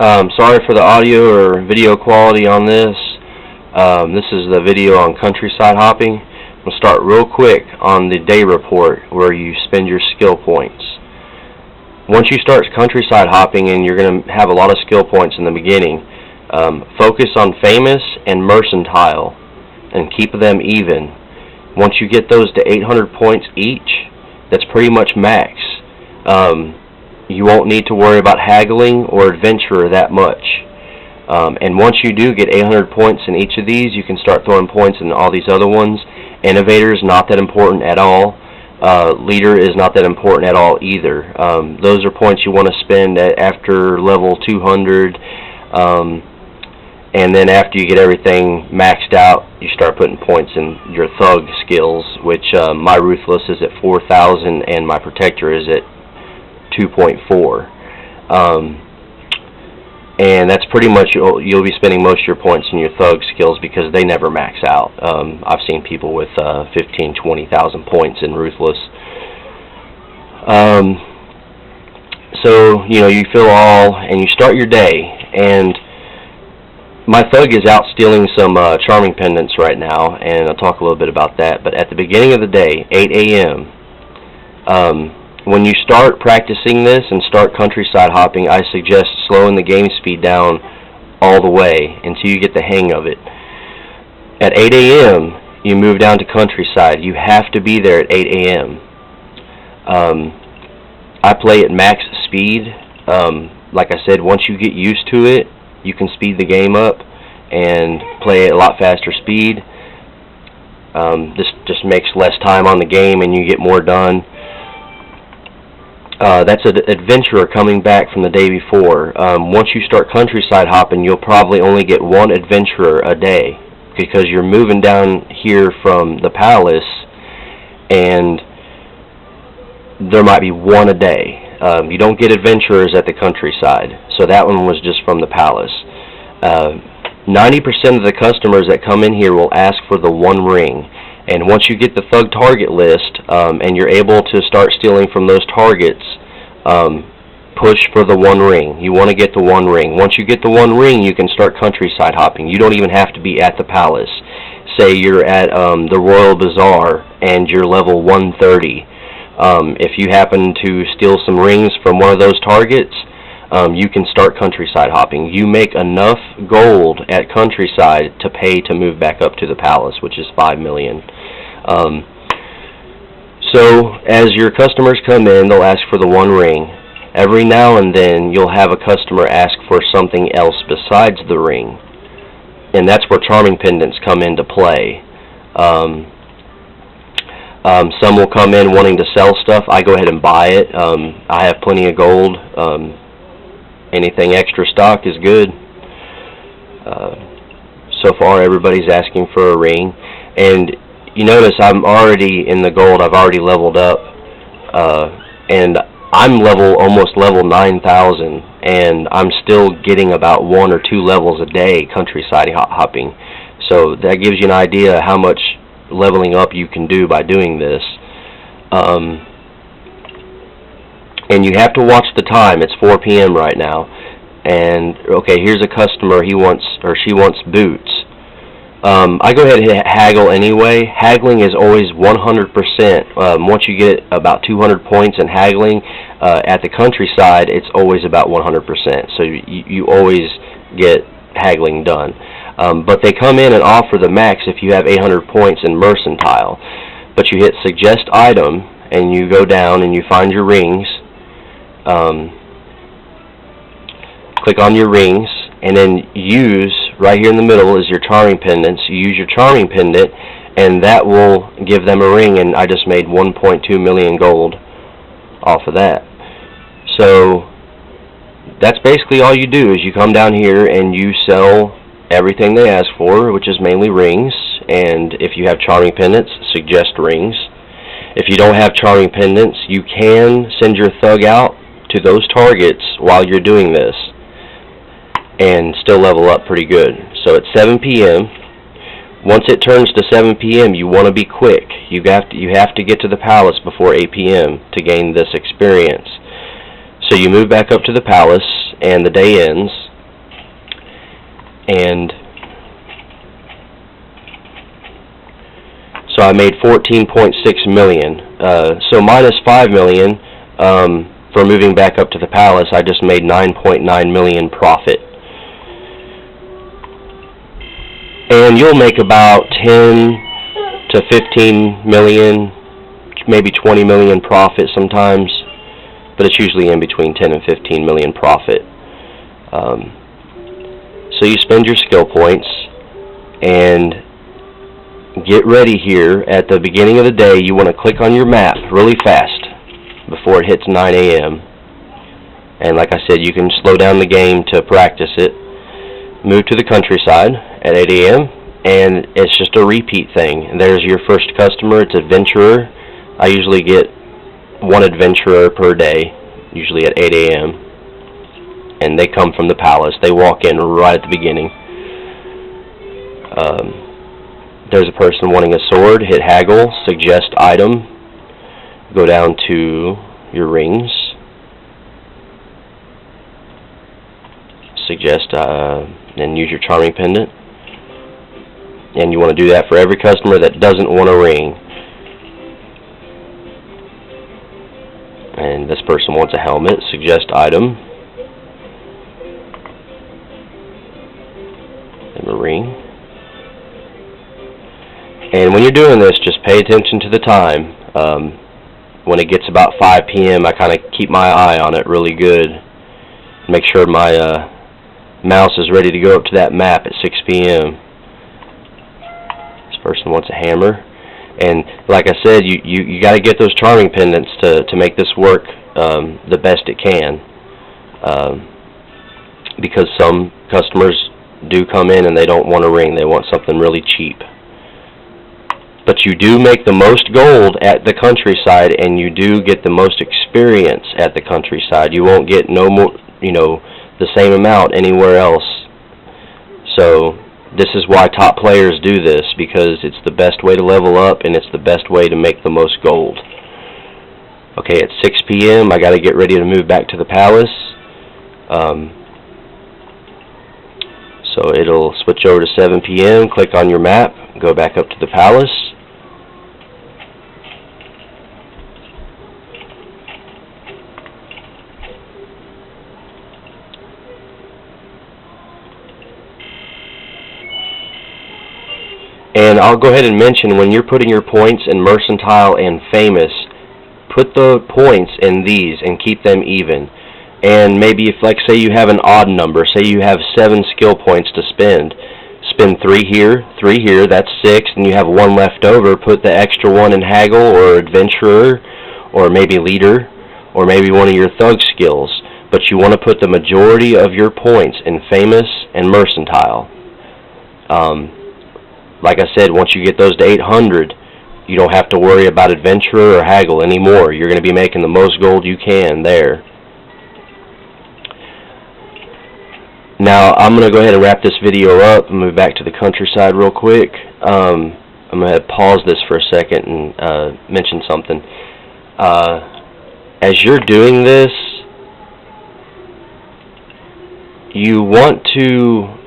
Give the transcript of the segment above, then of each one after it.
Sorry for the audio or video quality on this. This is the video on countryside hopping. I'm going to start real quick on the day report where you spend your skill points. Once you start countryside hopping, and you're going to have a lot of skill points in the beginning, focus on famous and mercantile and keep them even. Once you get those to 800 points each, that's pretty much max. You won't need to worry about haggling or adventurer that much. And once you do get 800 points in each of these, you can start throwing points in all these other ones. Innovator is not that important at all. Leader is not that important at all either. Those are points you want to spend after level 200. And then after you get everything maxed out, you start putting points in your thug skills, which my Ruthless is at 4,000 and my Protector is at 2.4. And that's pretty much, you'll be spending most of your points in your thug skills because they never max out. I've seen people with 15,000, 20,000 points in Ruthless. So, you fill all and you start your day, and my thug is out stealing some charming pendants right now, and I'll talk a little bit about that. But at the beginning of the day, 8 a.m., when you start practicing this and start countryside hopping, I suggest slowing the game speed down all the way until you get the hang of it. At 8 a.m., you move down to countryside. You have to be there at 8 a.m. I play at max speed. Like I said, once you get used to it, you can speed the game up and play at a lot faster speed. This just makes less time on the game and you get more done. That's an adventurer coming back from the day before. Once you start countryside hopping, you'll probably only get one adventurer a day because you're moving down here from the palace and there might be one a day. You don't get adventurers at the countryside, so that one was just from the palace. 90% of the customers that come in here will ask for the one ring. And once you get the thug target list and you're able to start stealing from those targets, push for the one ring. You want to get the one ring. Once you get the one ring, you can start countryside hopping. You don't even have to be at the palace. Say you're at the Royal Bazaar and you're level 130. If you happen to steal some rings from one of those targets, you can start countryside hopping. You make enough gold at countryside to pay to move back up to the palace, which is 5 million. So as your customers come in, they'll ask for the one ring. Every now and then you'll have a customer ask for something else besides the ring, and that's where charming pendants come into play. Some will come in wanting to sell stuff. I go ahead and buy it. I have plenty of gold. Anything extra stock is good. So far everybody's asking for a ring, and you notice I'm already in the gold. I've already leveled up, and I'm almost level 9,000, and I'm still getting about 1 or 2 levels a day countryside hopping. So that gives you an idea how much leveling up you can do by doing this. And you have to watch the time. It's 4 p.m. right now, and okay, here's a customer. He wants, or she wants, boots. I go ahead and haggle anyway. Haggling is always 100%. Once you get about 200 points in haggling at the countryside, it's always about 100%. So you always get haggling done. But they come in and offer the max if you have 800 points in mercantile. But you hit suggest item and you go down and you find your rings. Click on your rings and then use, right here in the middle is your charming pendants. You use your charming pendant and that will give them a ring, and I just made 1.2 million gold off of that. So that's basically all you do, is you come down here and you sell everything they ask for, which is mainly rings, and if you have charming pendants, suggest rings. If you don't have charming pendants, you can send your thug out to those targets while you're doing this and still level up pretty good. So at 7 p.m., once it turns to 7 p.m., you want to be quick. You have to get to the palace before 8 p.m. to gain this experience. So you move back up to the palace and the day ends. And so I made 14.6 million. So minus 5 million for moving back up to the palace, I just made 9.9 million profit. And you'll make about 10 to 15 million, maybe 20 million profit sometimes, but it's usually in between 10 and 15 million profit. So you spend your skill points, and get ready here. At the beginning of the day, you want to click on your map really fast before it hits 9 a.m. And like I said, you can slow down the game to practice it. Move to the countryside at 8 a.m. and it's just a repeat thing. There's your first customer. It's adventurer. I usually get one adventurer per day, usually at 8 a.m. and they come from the palace. They walk in right at the beginning. There's a person wanting a sword. Hit haggle, suggest item, go down to your rings, suggest and use your charming pendant. And you want to do that for every customer that doesn't want a ring. And this person wants a helmet, suggest item, and a ring. And when you're doing this, just pay attention to the time. When it gets about 5 p.m., I kind of keep my eye on it really good. Make sure my mouse is ready to go up to that map at 6 p.m. This person wants a hammer. And like I said, you got to get those charming pendants to make this work the best it can. Because some customers do come in and they don't want a ring. They want something really cheap. But you do make the most gold at the countryside, and you do get the most experience at the countryside. You won't get no more, the same amount anywhere else. So this is why top players do this, because it's the best way to level up and it's the best way to make the most gold. Okay, at 6 p.m. I got to get ready to move back to the palace. So it'll switch over to 7 p.m. Click on your map, go back up to the palace. And I'll go ahead and mention, when you're putting your points in Mercantile and Famous, put the points in these and keep them even. And maybe if, like, say you have an odd number, say you have 7 skill points to spend 3 here, 3 here, that's 6, and you have 1 left over, put the extra 1 in Haggle or Adventurer, or maybe Leader, or maybe one of your Thug skills. But you want to put the majority of your points in Famous and Mercantile. Like I said, once you get those to 800, you don't have to worry about Adventurer or Haggle anymore. You're going to be making the most gold you can there. Now, I'm going to go ahead and wrap this video up and move back to the countryside real quick. I'm going to pause this for a second and mention something. As you're doing this, you want to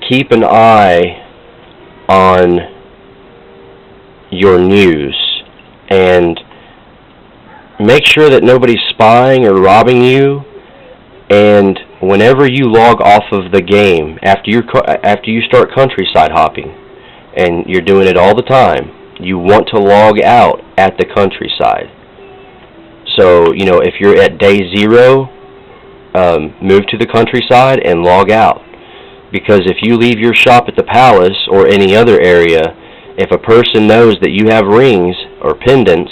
keep an eye on your news and make sure that nobody's spying or robbing you. And whenever you log off of the game, after you start countryside hopping, and you're doing it all the time, you want to log out at the countryside. So, if you're at day 0, move to the countryside and log out. Because if you leave your shop at the palace or any other area, if a person knows that you have rings or pendants,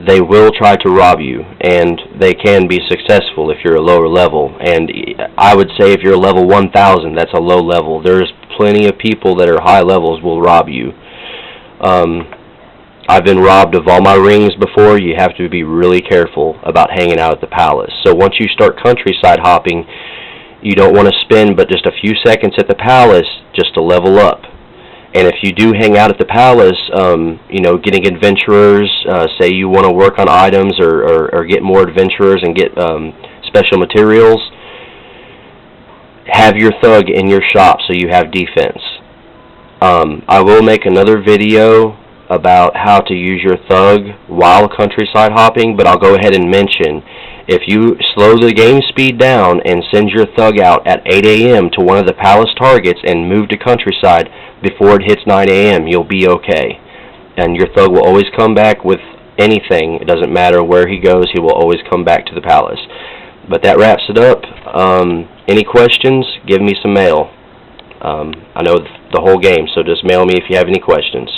they will try to rob you, and they can be successful if you're a lower level. And I would say if you're level 1000, that's a low level. There's plenty of people that are high levels will rob you. I've been robbed of all my rings before. You have to be really careful about hanging out at the palace. So once you start countryside hopping, you don't want to spend but just a few seconds at the palace just to level up. And if you do hang out at the palace, getting adventurers, say you want to work on items or get more adventurers and get special materials, have your thug in your shop so you have defense. I will make another video about how to use your thug while countryside hopping, but I'll go ahead and mention, if you slow the game speed down and send your thug out at 8 a.m. to one of the palace targets and move to countryside before it hits 9 a.m., you'll be okay. And your thug will always come back with anything. It doesn't matter where he goes, he will always come back to the palace. But that wraps it up. Any questions, give me some mail. I know the whole game, so just mail me if you have any questions.